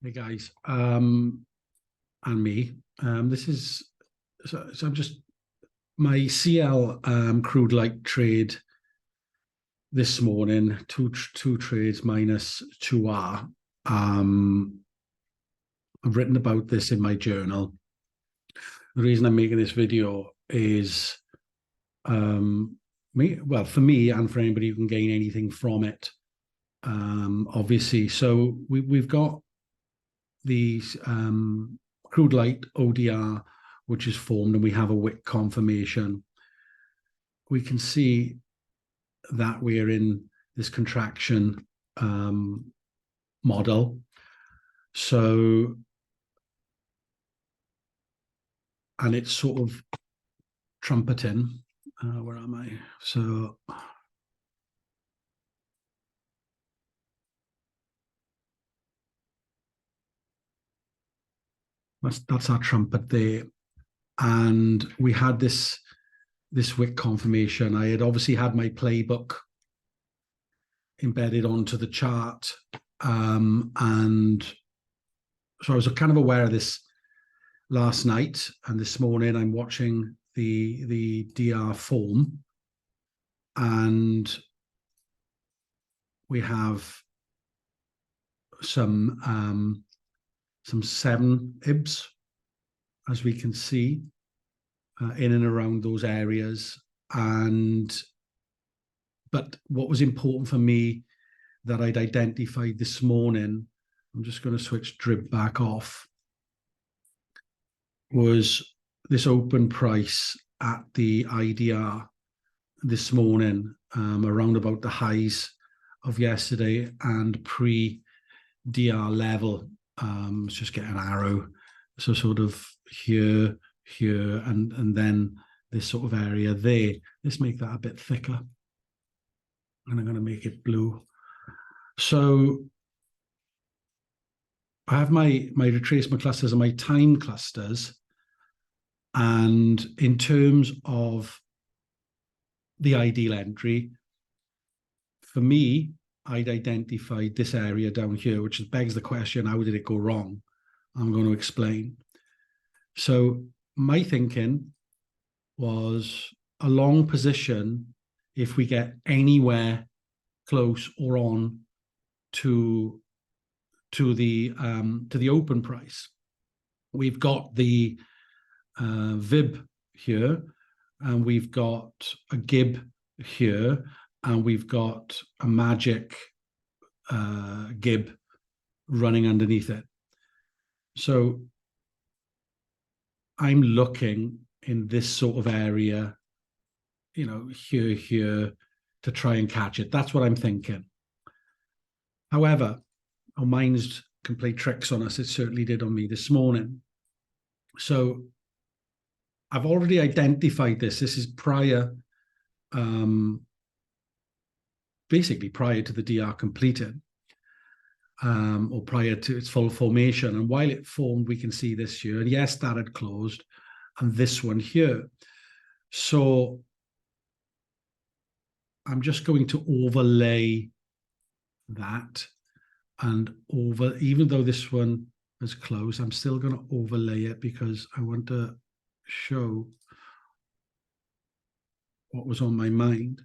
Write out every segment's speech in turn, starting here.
Hey guys, and me. This is so I'm just my CL crude light trade this morning. Two trades minus 2R. I've written about this in my journal. The reason I'm making this video is for me and for anybody who can gain anything from it. Obviously, so we've got these crude light ODR, which is formed, and we have a wick confirmation. We can see that we're in this contraction model. So, and it's sort of trumpeting. Where am I? So, that's our trumpet there. And we had this wick confirmation. I had obviously had my playbook embedded onto the chart. And so I was kind of aware of this last night, and this morning I'm watching the DR form, and we have some 7 IBs, as we can see, in and around those areas. But what was important for me that I'd identified this morning, I'm just going to switch drib back off, was this open price at the IDR this morning, around about the highs of yesterday and pre-DR level. Let's just get an arrow. So sort of here, and then this sort of area there. Let's make that a bit thicker. And I'm going to make it blue. So I have my retracement clusters and my time clusters. And in terms of the ideal entry, for me, I'd identified this area down here, which begs the question, how did it go wrong? I'm going to explain. So my thinking was a long position, if we get anywhere close or on to the open price. We've got the VIB here, and we've got a GIB here, and we've got a magic GIB running underneath it. So I'm looking in this sort of area, here, to try and catch it. That's what I'm thinking. However, our minds can play tricks on us. It certainly did on me this morning. So I've already identified this. This is prior, basically prior to the DR completing, or prior to its full formation. And while it formed, we can see this here. And yes, that had closed, and this one here. So I'm just going to overlay that, and even though this one is closed, I'm still going to overlay it because I want to show what was on my mind.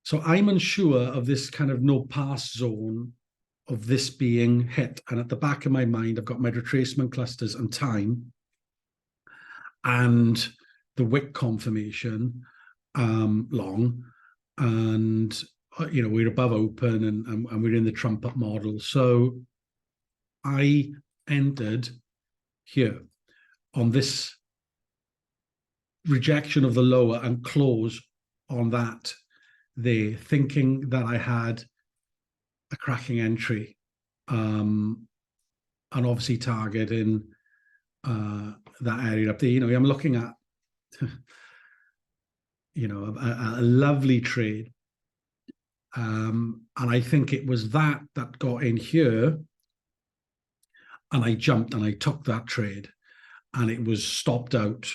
So I'm unsure of this kind of no pass zone of this being hit. And at the back of my mind, I've got my retracement clusters and time and the wick confirmation long. And, we're above open and we're in the trumpet model. So I entered here on this rejection of the lower and close on that there, thinking that I had a cracking entry, and obviously targeting that area up there. I'm looking at a lovely trade, and I think it was that got in here, and I jumped and I took that trade, and it was stopped out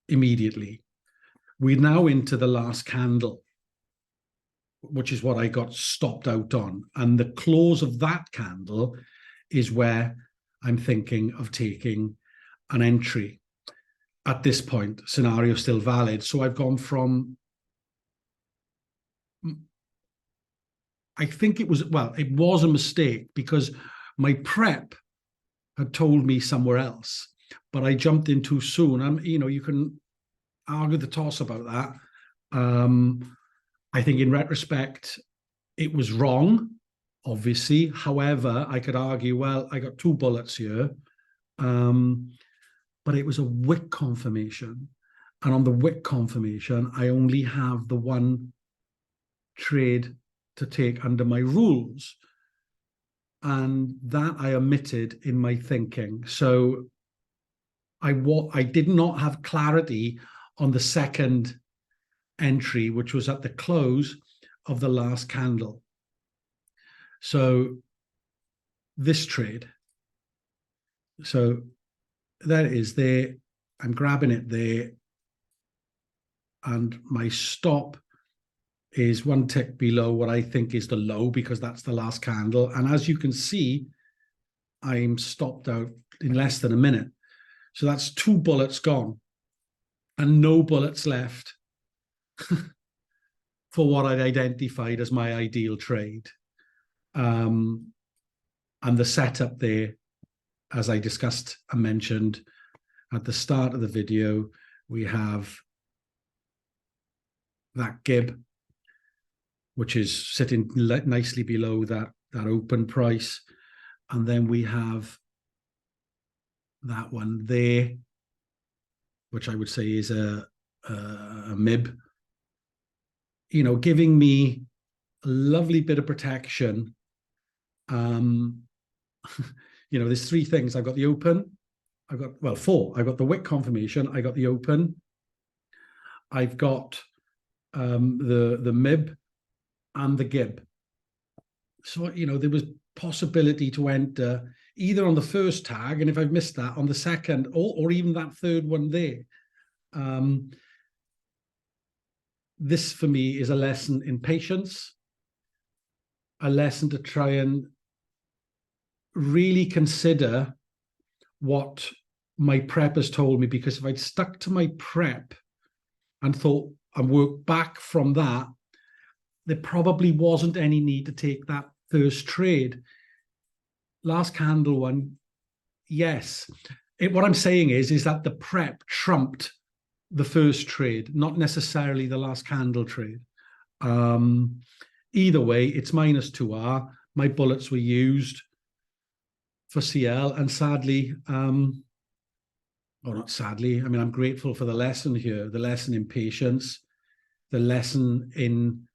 immediately. We're now into the last candle, which is what I got stopped out on. And the close of that candle is where I'm thinking of taking an entry. At this point, scenario still valid. So I've gone from, I think it was a mistake because my prep had told me somewhere else, but I jumped in too soon. You can argue the toss about that. I think in retrospect, it was wrong, obviously. However, I could argue, well, I got 2 bullets here, but it was a wick confirmation. And on the wick confirmation, I only have the one trade to take under my rules. And that I omitted in my thinking. So I did not have clarity on the second entry, which was at the close of the last candle. So this trade. So that is there. I'm grabbing it there. And my stop is 1 tick below what I think is the low, because that's the last candle. And as you can see, I'm stopped out in less than a minute. So that's 2 bullets gone and no bullets left for what I'd identified as my ideal trade. And the setup there, as I discussed and mentioned at the start of the video, we have that gib, which is sitting nicely below that open price. And then we have that one there, which I would say is a MIB, giving me a lovely bit of protection. There's 3 things. I've got the open. I've got, 4. I've got the wick confirmation. I got the open. I've got the MIB and the gib. So, there was possibility to enter either on the first tag, and if I've missed that, on the second, or even that third one there. This, for me, is a lesson in patience, a lesson to try and really consider what my prep has told me, because if I'd stuck to my prep and thought and worked back from that, there probably wasn't any need to take that first trade. Last candle one, yes. What I'm saying is that the prep trumped the first trade, not necessarily the last candle trade. Either way, it's -2R. My bullets were used for CL, and sadly, or not sadly, I'm grateful for the lesson here, the lesson in patience, the lesson in,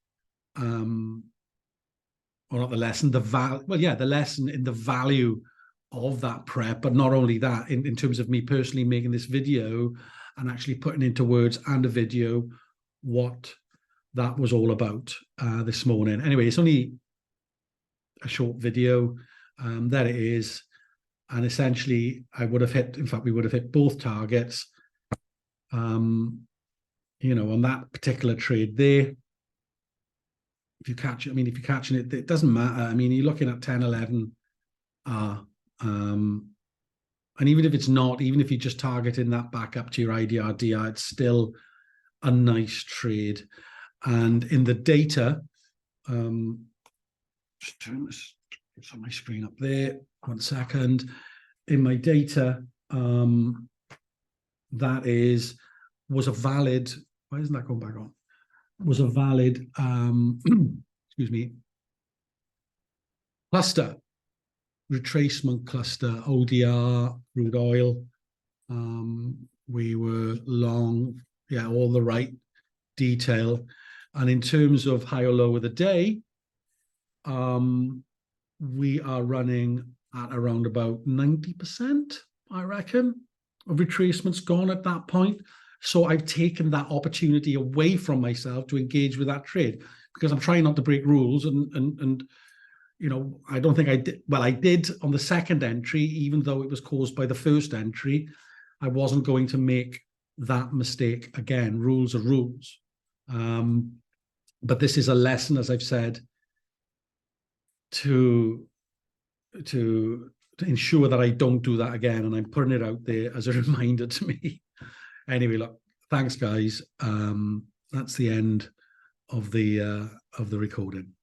or not the lesson, the lesson in the value of that prep. But not only that, in terms of me personally making this video and actually putting into words and a video what that was all about this morning. Anyway, it's only a short video. There it is. And essentially, we would have hit both targets, on that particular trade there. If you catch it, if you're catching it, it doesn't matter. You're looking at 10, 11 R. And even if it's not, even if you're just targeting that back up to your IDR, DR, it's still a nice trade. And in the data, just turn this on my screen up there. 1 second. In my data, that was a valid, why isn't that going back on? Was a valid, excuse me, cluster, retracement cluster, ODR, crude oil. We were long, all the right detail. And in terms of high or low of the day, we are running at around about 90%, I reckon, of retracements gone at that point. So I've taken that opportunity away from myself to engage with that trade, because I'm trying not to break rules. And I don't think I did. Well, I did on the second entry, even though it was caused by the first entry. I wasn't going to make that mistake again. Rules are rules. But this is a lesson, as I've said, to ensure that I don't do that again. And I'm putting it out there as a reminder to me. Anyway, look, thanks, guys. That's the end of the recording.